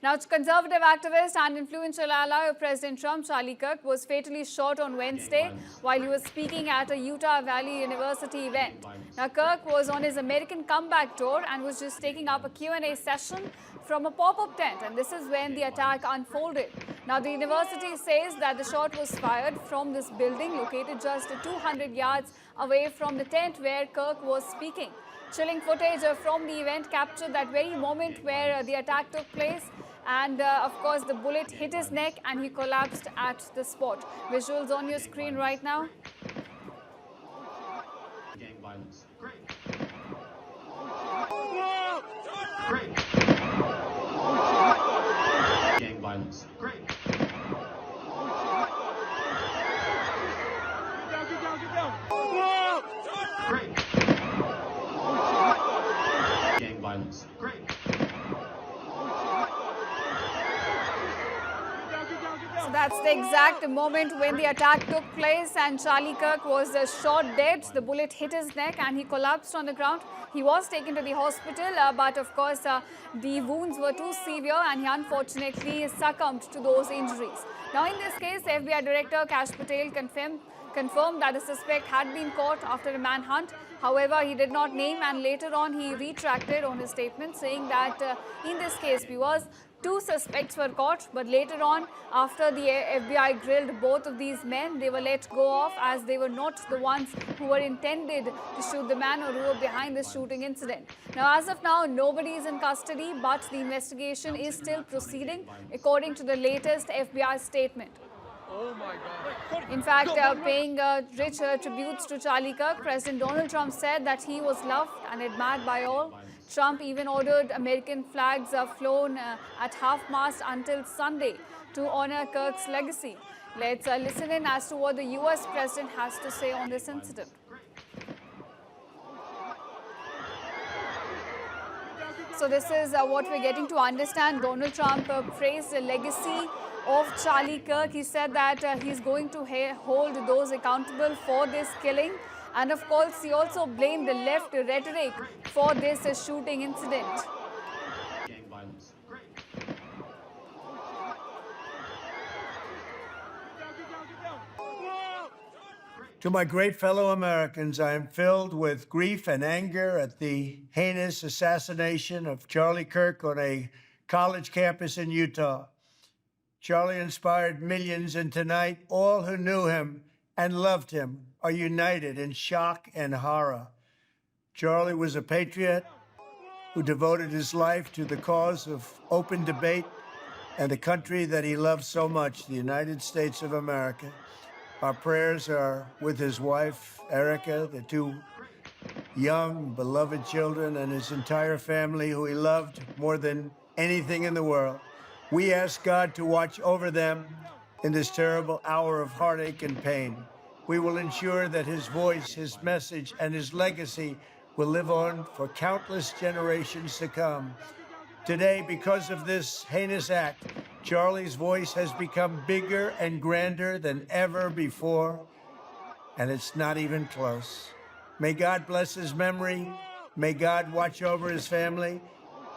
Now, conservative activist and influential ally of President Trump, Charlie Kirk, was fatally shot on Wednesday while he was speaking at a Utah Valley University event. Now, Kirk was on his American comeback tour and was just taking up a Q&A session from a pop-up tent, and this is when the attack unfolded. Now, the university says that the shot was fired from this building located just 200 yards away from the tent where Kirk was speaking. Chilling footage from the event captured that very moment where the attack took place, and of course the bullet hit his neck and he collapsed at the spot. Visuals on your screen right now. Gang violence. Great. Great. Gang violence. Great. Get down. Great. Gang violence. Great. So that's the exact moment when the attack took place and Charlie Kirk was shot dead. The bullet hit his neck and he collapsed on the ground. He was taken to the hospital, but of course the wounds were too severe and he unfortunately succumbed to those injuries. Now in this case, FBI Director Kash Patel confirmed that the suspect had been caught after a manhunt. However, he did not name, and later on he retracted on his statement, saying that in this case, viewers, 2 suspects were caught, but later on, after the FBI grilled both of these men, they were let go off as they were not the ones who were intended to shoot the man or who were behind the shooting incident. Now, as of now, nobody is in custody, but the investigation is still proceeding, according to the latest FBI statement. Oh my God. In fact, paying rich tributes to Charlie Kirk, President Donald Trump said that he was loved and admired by all. Trump even ordered American flags flown at half-mast until Sunday to honor Kirk's legacy. Let's listen in as to what the U.S. President has to say on this incident. So this is what we're getting to understand. Donald Trump praised the legacy of Charlie Kirk. He said that he's going to hold those accountable for this killing. And of course, he also blamed the left rhetoric for this shooting incident. Gang violence. Great. To my great fellow Americans, I am filled with grief and anger at the heinous assassination of Charlie Kirk on a college campus in Utah. Charlie inspired millions, and tonight, all who knew him and loved him are united in shock and horror. Charlie was a patriot who devoted his life to the cause of open debate and the country that he loved so much, the United States of America. Our prayers are with his wife, Erica, the 2 young, beloved children, and his entire family, who he loved more than anything in the world. We ask God to watch over them in this terrible hour of heartache and pain. We will ensure that his voice, his message, and his legacy will live on for countless generations to come. Today, because of this heinous act, Charlie's voice has become bigger and grander than ever before, and it's not even close. May God bless his memory, may God watch over his family,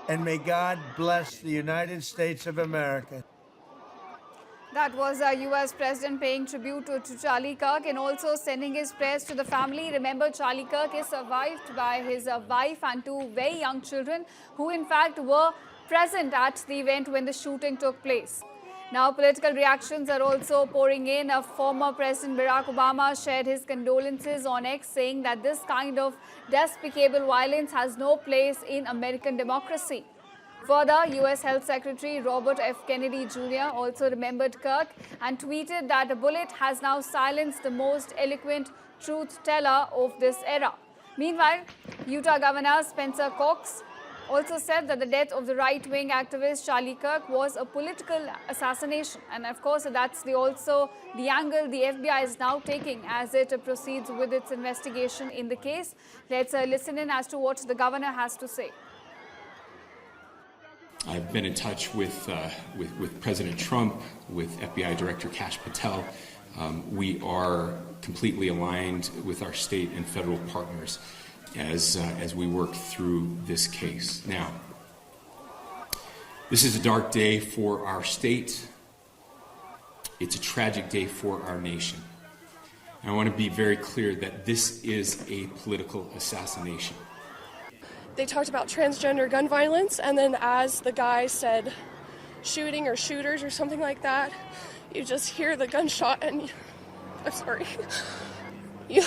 and may God bless the United States of America. That was a U.S. President paying tribute to Charlie Kirk and also sending his prayers to the family. Remember, Charlie Kirk is survived by his wife and 2 very young children who in fact were present at the event when the shooting took place. Now, political reactions are also pouring in. Former President Barack Obama shared his condolences on X, saying that this kind of despicable violence has no place in American democracy. Further, U.S. Health Secretary Robert F. Kennedy Jr. also remembered Kirk and tweeted that a bullet has now silenced the most eloquent truth teller of this era. Meanwhile, Utah Governor Spencer Cox also said that the death of the right-wing activist Charlie Kirk was a political assassination. And of course, that's also the angle the FBI is now taking as it proceeds with its investigation in the case. Let's listen in as to what the governor has to say. I've been in touch with President Trump, with FBI Director Kash Patel. We are completely aligned with our state and federal partners as we work through this case. Now, This is a dark day for our state. It's a tragic day for our nation. And I want to be very clear that this is a political assassination. They talked about transgender gun violence, and then as the guy said shooting or shooters or something like that, you just hear the gunshot and I'm sorry. You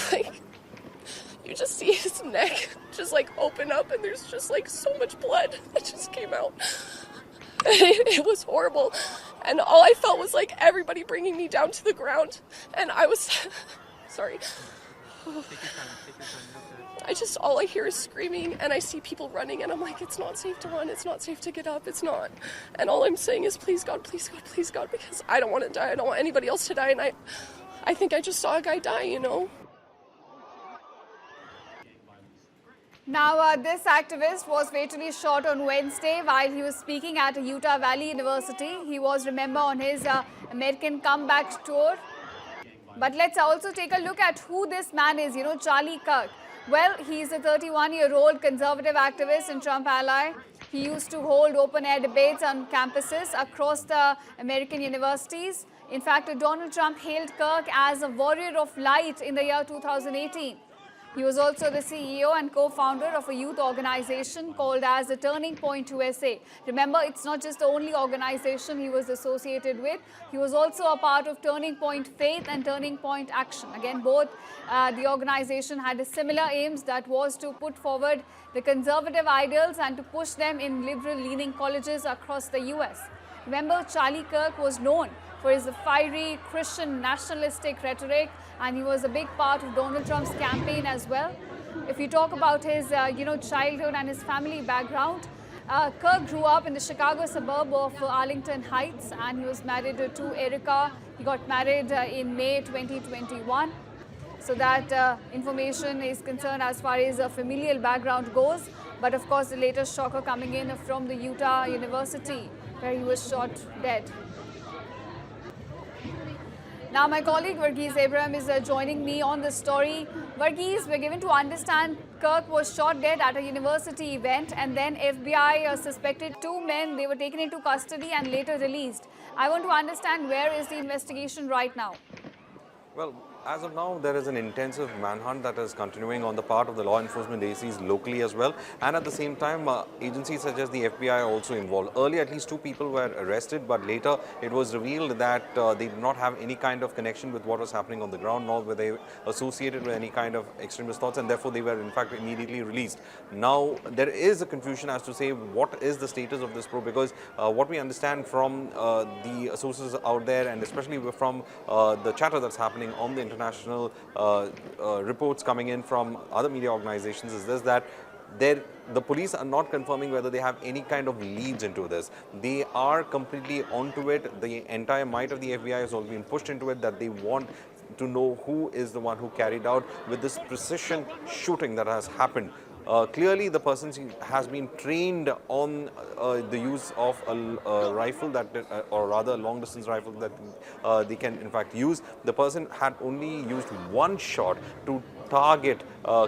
just see his neck just like open up and there's just like so much blood that just came out. It was horrible. And all I felt was like everybody bringing me down to the ground. And I was sorry. All I hear is screaming and I see people running and I'm like, it's not safe to run, it's not safe to get up, it's not. And all I'm saying is, please God, please God, please God, because I don't want to die, I don't want anybody else to die, and I think I just saw a guy die, you know. Now, this activist was fatally shot on Wednesday while he was speaking at a Utah Valley University. He was, remember, on his American Comeback tour. But let's also take a look at who this man is, Charlie Kirk. Well, he's a 31-year-old conservative activist and Trump ally. He used to hold open-air debates on campuses across the American universities. In fact, Donald Trump hailed Kirk as a warrior of light in the year 2018. He was also the CEO and co-founder of a youth organization called as the Turning Point USA. Remember, it's not just the only organization he was associated with. He was also a part of Turning Point Faith and Turning Point Action. Again, both the organization had similar aims, that was to put forward the conservative ideals and to push them in liberal-leaning colleges across the U.S. Remember, Charlie Kirk was known for his fiery Christian nationalistic rhetoric, and he was a big part of Donald Trump's campaign as well. If you talk about his, childhood and his family background, Kirk grew up in the Chicago suburb of Arlington Heights, and he was married to Erica. He got married in May 2021. So that information is concerned as far as familial background goes. But of course, the latest shocker coming in from the Utah University, where he was shot dead. Now, my colleague Varghese Abraham is joining me on this story. Varghese, we're given to understand Kirk was shot dead at a university event, and then FBI suspected two men. They were taken into custody and later released. I want to understand, where is the investigation right now? Well, as of now, there is an intensive manhunt that is continuing on the part of the law enforcement agencies locally as well. And at the same time, agencies such as the FBI are also involved. Earlier, at least 2 people were arrested, but later it was revealed that they did not have any kind of connection with what was happening on the ground, nor were they associated with any kind of extremist thoughts, and therefore they were in fact immediately released. Now, there is a confusion as to say what is the status of this probe, because what we understand from the sources out there, and especially from the chatter that's happening on the international reports coming in from other media organizations, is this, that the police are not confirming whether they have any kind of leads into this. They are completely onto it. The entire might of the FBI has all been pushed into it, that they want to know who is the one who carried out with this precision shooting that has happened. Clearly, the person has been trained on the use of a rifle that, or rather a long-distance rifle that they can in fact use. The person had only used one shot to target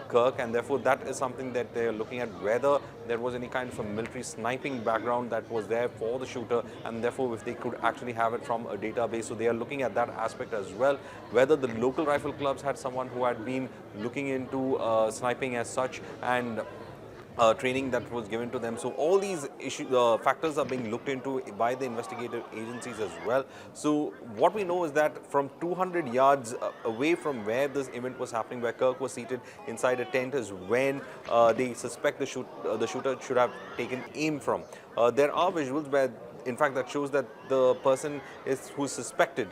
Kirk, and therefore that is something that they are looking at, whether there was any kind of a military sniping background that was there for the shooter, and therefore if they could actually have it from a database. So they are looking at that aspect as well, whether the local rifle clubs had someone who had been looking into sniping as such, and training that was given to them. So all these factors are being looked into by the investigative agencies as well. So what we know is that from 200 yards away from where this event was happening, where Kirk was seated inside a tent, is when they suspect the shooter should have taken aim from. There are visuals where, in fact, that shows that the person who's suspected,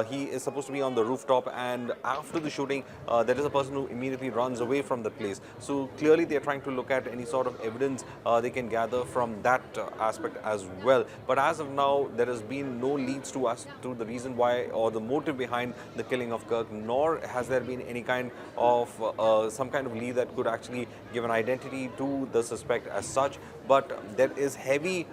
he is supposed to be on the rooftop, and after the shooting, there is a person who immediately runs away from the place. So clearly they're trying to look at any sort of evidence they can gather from that aspect as well. But as of now, there has been no leads to us to the reason why or the motive behind the killing of Kirk, nor has there been any kind of some kind of lead that could actually give an identity to the suspect as such. But there is heavy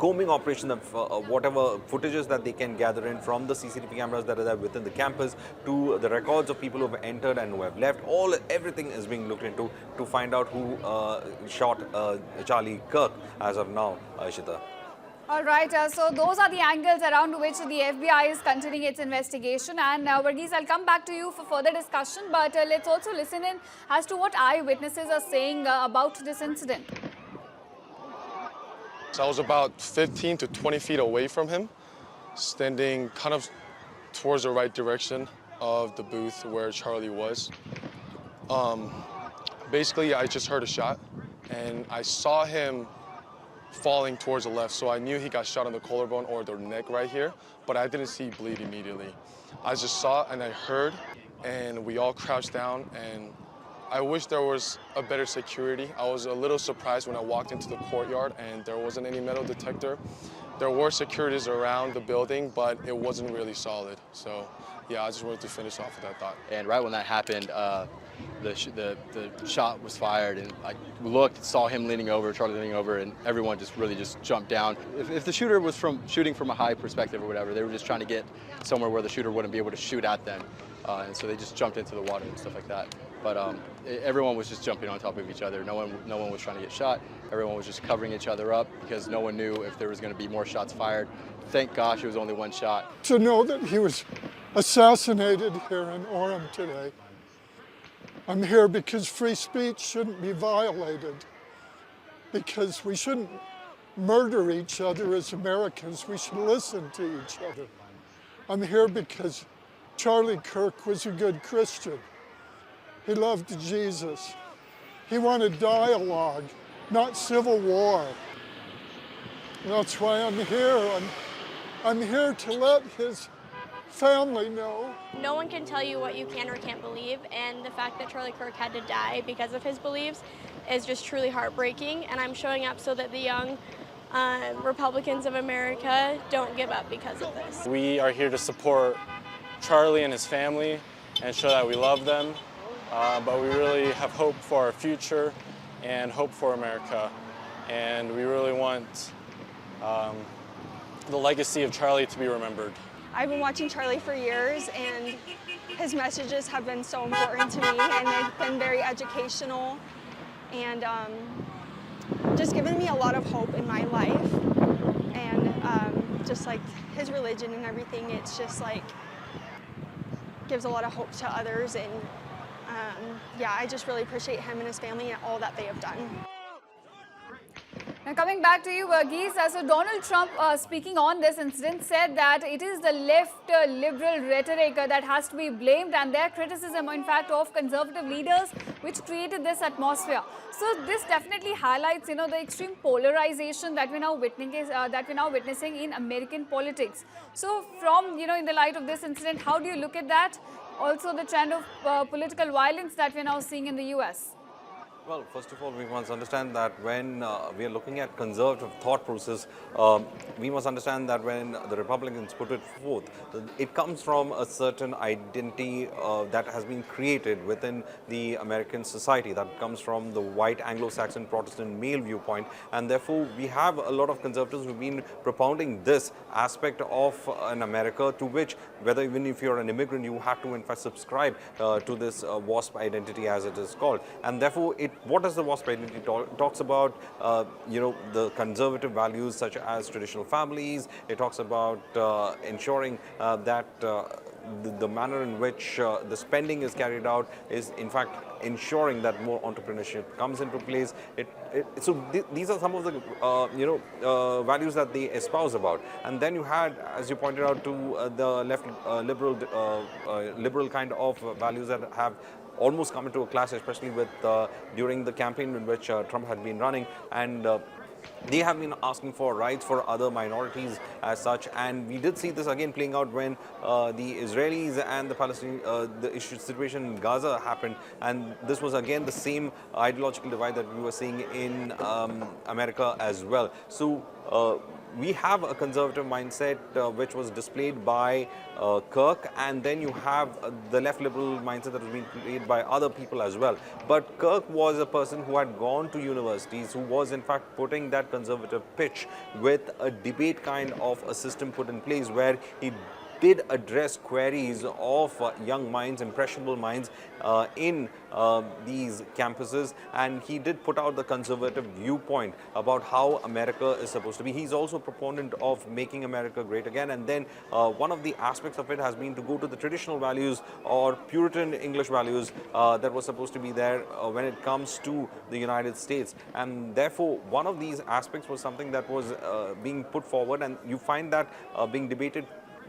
combing operation of whatever footages that they can gather in from the CCTV cameras that are there within the campus to the records of people who have entered and who have left. Everything is being looked into to find out who shot Charlie Kirk as of now, Ishita. All right, so those are the angles around which the FBI is continuing its investigation. And Varghese, I'll come back to you for further discussion, but let's also listen in as to what eyewitnesses are saying about this incident. So I was about 15 to 20 feet away from him, standing kind of towards the right direction of the booth where Charlie was. Basically, I just heard a shot, and I saw him falling towards the left, so I knew he got shot on the collarbone or the neck right here, but I didn't see bleed immediately. I just saw and I heard, and we all crouched down, and I wish there was a better security. I was a little surprised when I walked into the courtyard and there wasn't any metal detector. There were securities around the building, but it wasn't really solid. So yeah, I just wanted to finish off with that thought. And right when that happened, the shot was fired, and I looked, saw him leaning over, Charlie leaning over, and everyone just really just jumped down. If the shooter was shooting from a high perspective or whatever, they were just trying to get somewhere where the shooter wouldn't be able to shoot at them, and so they just jumped into the water and stuff like that. But everyone was just jumping on top of each other. No one was trying to get shot. Everyone was just covering each other up because no one knew if there was going to be more shots fired. Thank gosh it was only one shot. To know that he was assassinated here in Orem today. I'm here because free speech shouldn't be violated, because we shouldn't murder each other as Americans. We should listen to each other. I'm here because Charlie Kirk was a good Christian. He loved Jesus. He wanted dialogue, not civil war. And that's why I'm here. I'm here to let his family know. No one can tell you what you can or can't believe, and the fact that Charlie Kirk had to die because of his beliefs is just truly heartbreaking, and I'm showing up so that the young Republicans of America don't give up because of this. We are here to support Charlie and his family and show that we love them, but we really have hope for our future and hope for America, and we really want the legacy of Charlie to be remembered. I've been watching Charlie for years, and his messages have been so important to me, and they've been very educational and just given me a lot of hope in my life. And just like his religion and everything, it's just like gives a lot of hope to others. And yeah, I just really appreciate him and his family and all that they have done. Now coming back to you, Varghese, so Donald Trump, speaking on this incident, said that it is the left liberal rhetoric that has to be blamed, and their criticism, in fact, of conservative leaders, which created this atmosphere. So this definitely highlights, the extreme polarization that we're now witnessing in American politics. So from, in the light of this incident, how do you look at that? Also the trend of political violence that we're now seeing in the US. Well, first of all, we must understand that when we are looking at conservative thought process, we must understand that when the Republicans put it forth, it comes from a certain identity that has been created within the American society, that comes from the white Anglo-Saxon Protestant male viewpoint, and therefore we have a lot of conservatives who've been propounding this aspect of an America to which, whether even if you're an immigrant, you have to in fact subscribe to this WASP identity, as it is called, and therefore what does the WASP identity talks about? The conservative values such as traditional families. It talks about ensuring that the manner in which the spending is carried out is in fact ensuring that more entrepreneurship comes into place. So these are some of the values that they espouse about. And then you had, as you pointed out, to the left liberal kind of values that have almost come into a clash, especially with during the campaign in which Trump had been running, and they have been asking for rights for other minorities as such. And we did see this again playing out when the Israelis and the Palestinian, the situation in Gaza happened, and this was again the same ideological divide that we were seeing in America as well. So we have a conservative mindset which was displayed by Kirk, and then you have the left liberal mindset that was being displayed by other people as well. But Kirk was a person who had gone to universities, who was in fact putting that conservative pitch with a debate kind of a system put in place where he did address queries of young minds, impressionable minds in these campuses, and he did put out the conservative viewpoint about how America is supposed to be. He's also a proponent of making America great again, and then one of the aspects of it has been to go to the traditional values or Puritan English values that was supposed to be there when it comes to the United States. And therefore, one of these aspects was something that was being put forward, and you find that being debated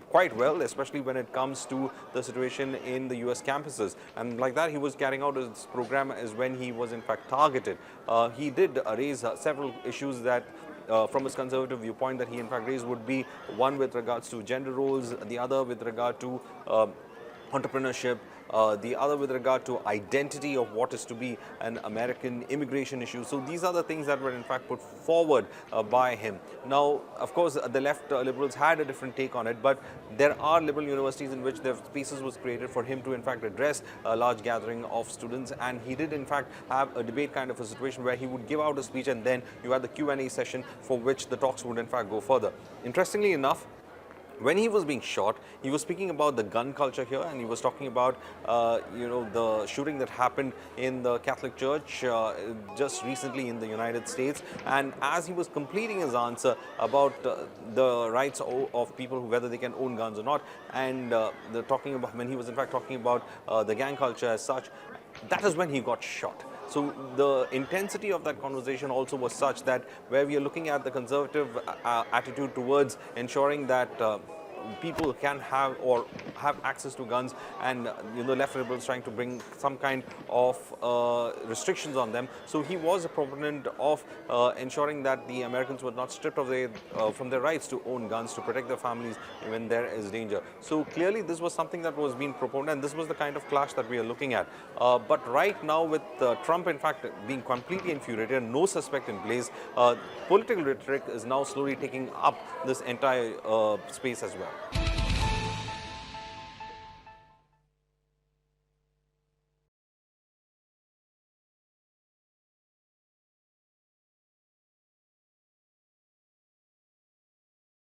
quite well, especially when it comes to the situation in the US campuses. And like that, he was carrying out his program is when he was in fact targeted. He did raise several issues that from his conservative viewpoint that he in fact raised would be one with regards to gender roles, the other with regard to entrepreneurship, the other with regard to identity of what is to be an American immigration issue. So these are the things that were in fact put forward by him. Now, of course, the left liberals had a different take on it, but there are liberal universities in which the spaces was created for him to in fact address a large gathering of students, and he did in fact have a debate kind of a situation where he would give out a speech and then you had the Q&A session for which the talks would in fact go further. Interestingly enough, when he was being shot, he was speaking about the gun culture here, and he was talking about, the shooting that happened in the Catholic Church just recently in the United States. And as he was completing his answer about the rights of people, whether they can own guns or not, and talking about when he was in fact talking about the gang culture as such, that is when he got shot. So the intensity of that conversation also was such that where we are looking at the conservative attitude towards ensuring that people can have or have access to guns, and left liberals trying to bring some kind of restrictions on them. So he was a proponent of ensuring that the Americans were not stripped of from their rights to own guns to protect their families when there is danger. So clearly this was something that was being proponed, and this was the kind of clash that we are looking at. But right now, with Trump in fact being completely infuriated and no suspect in place, political rhetoric is now slowly taking up this entire space as well.